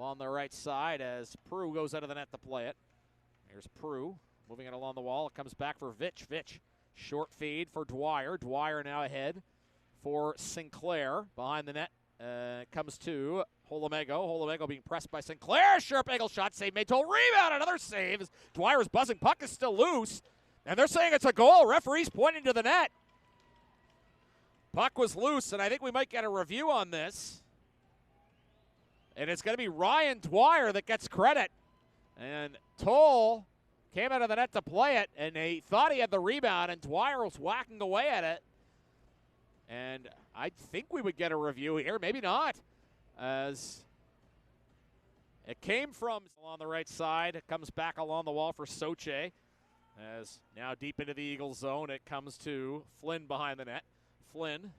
along the right side as Prue goes out of the net to play it. Here's Prue moving it along the wall. It comes back for Vitch. Vitch, short feed for Dwyer. Dwyer now ahead for Sinclair. Behind the net comes to Holomego. Holomego being pressed by Sinclair. Sharp angle shot. Save made. Toll rebound. Another save. Dwyer's buzzing. Puck is still loose. And they're saying it's a goal. Referee's pointing to the net. Puck was loose, and I think we might get a review on this. And it's going to be Ryan Dwyer that gets credit. And Toll came out of the net to play it, and he thought he had the rebound, and Dwyer was whacking away at it. And I think we would get a review here. Maybe not, as it came from on the right side. It comes back along the wall for Soche. As now deep into the Eagles zone, it comes to Flynn behind the net. Flynn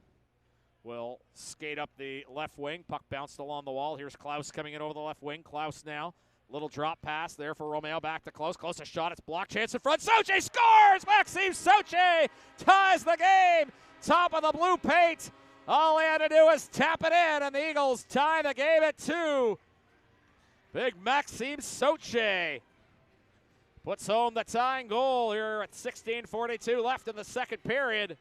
will skate up the left wing. Puck bounced along the wall. Here's Klaus coming in over the left wing. Klaus now. Little drop pass there for Romeo. Back to Close. Close a shot. It's blocked. Chance in front. Soche scores! Maxime Soche ties the game. Top of the blue paint. All he had to do was tap it in, and the Eagles tie the game at 2. Big Maxime Soche puts home the tying goal here at 16:42 left in the second period.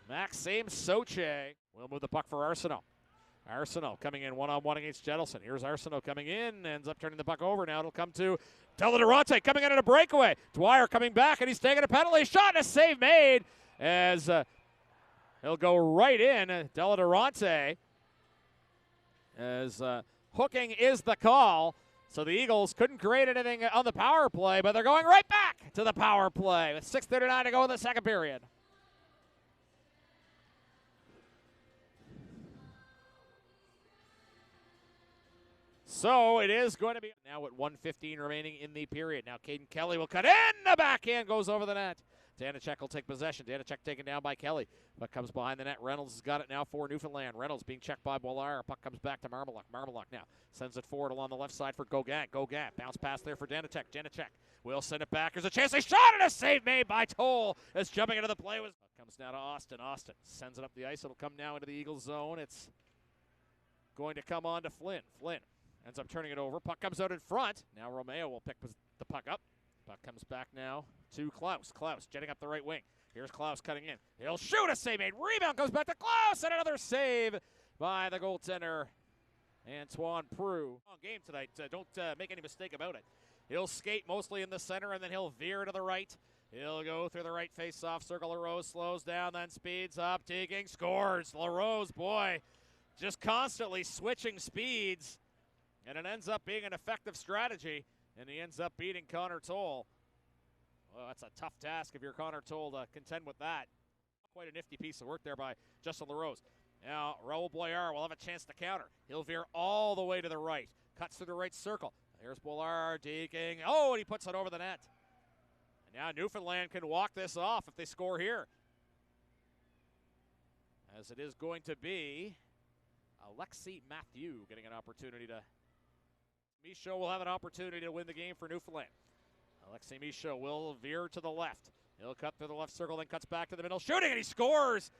Maxime Soche will move the puck for Arsenault. Arsenault coming in one-on-one against Jettleson. Here's Arsenault coming in, ends up turning the puck over. Now it'll come to Deladurante coming in at a breakaway. Dwyer coming back, and he's taking a penalty shot, and a save made as he'll go right in. Deladurante as hooking is the call. So the Eagles couldn't create anything on the power play, but they're going right back to the power play with 6:39 to go in the second period. So it is going to be now with 1:15 remaining in the period. Now Caden Kelly will cut in. The backhand goes over the net. Danacek will take possession. Danacek taken down by Kelly, but comes behind the net. Reynolds has got it now for Newfoundland. Reynolds being checked by Boulard. Puck comes back to Marmaluk. Marmaluk now sends it forward along the left side for Gauguin. Gauguin bounce pass there for Danacek. Danacek will send it back. There's a chance. They shot and a save made by Toll as jumping into the play was comes now to Austin. Austin sends it up the ice. It'll come now into the Eagles zone. It's going to come on to Flynn. Flynn ends up turning it over. Puck comes out in front. Now Romeo will pick the puck up. Puck comes back now to Klaus. Klaus jetting up the right wing. Here's Klaus cutting in. He'll shoot, a save made. Rebound goes back to Klaus, and another save by the goaltender, Antoine Prue. Game tonight. Don't make any mistake about it. He'll skate mostly in the center, and then he'll veer to the right. He'll go through the right face-off circle. LaRose slows down, then speeds up. Digging, scores. LaRose, boy, just constantly switching speeds. And it ends up being an effective strategy, and he ends up beating Connor Toll. Well, that's a tough task if you're Connor Toll to contend with that. Quite a nifty piece of work there by Justin LaRose. Now, Raul Boyard will have a chance to counter. He'll veer all the way to the right. Cuts through the right circle. There's Boulard digging. Oh, and he puts it over the net. And now Newfoundland can walk this off if they score here. As it is going to be Alexi Matthew getting an opportunity to... Michaud will have an opportunity to win the game for Newfoundland. Alexei Michaud will veer to the left. He'll cut through the left circle, then cuts back to the middle, shooting, and he scores!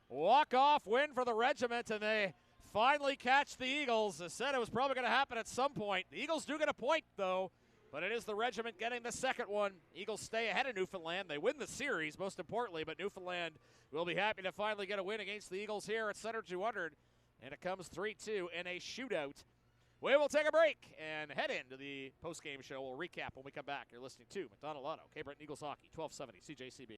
Walk-off win for the Regiment, and they finally catch the Eagles. I said it was probably going to happen at some point. The Eagles do get a point, though, but it is the Regiment getting the second one. Eagles stay ahead of Newfoundland. They win the series, most importantly, but Newfoundland will be happy to finally get a win against the Eagles here at Center 200, and it comes 3-2 in a shootout. We will take a break and head into the post-game show. We'll recap when we come back. You're listening to McDonald Auto, K-Breton Eagles Hockey, 1270 CJCB.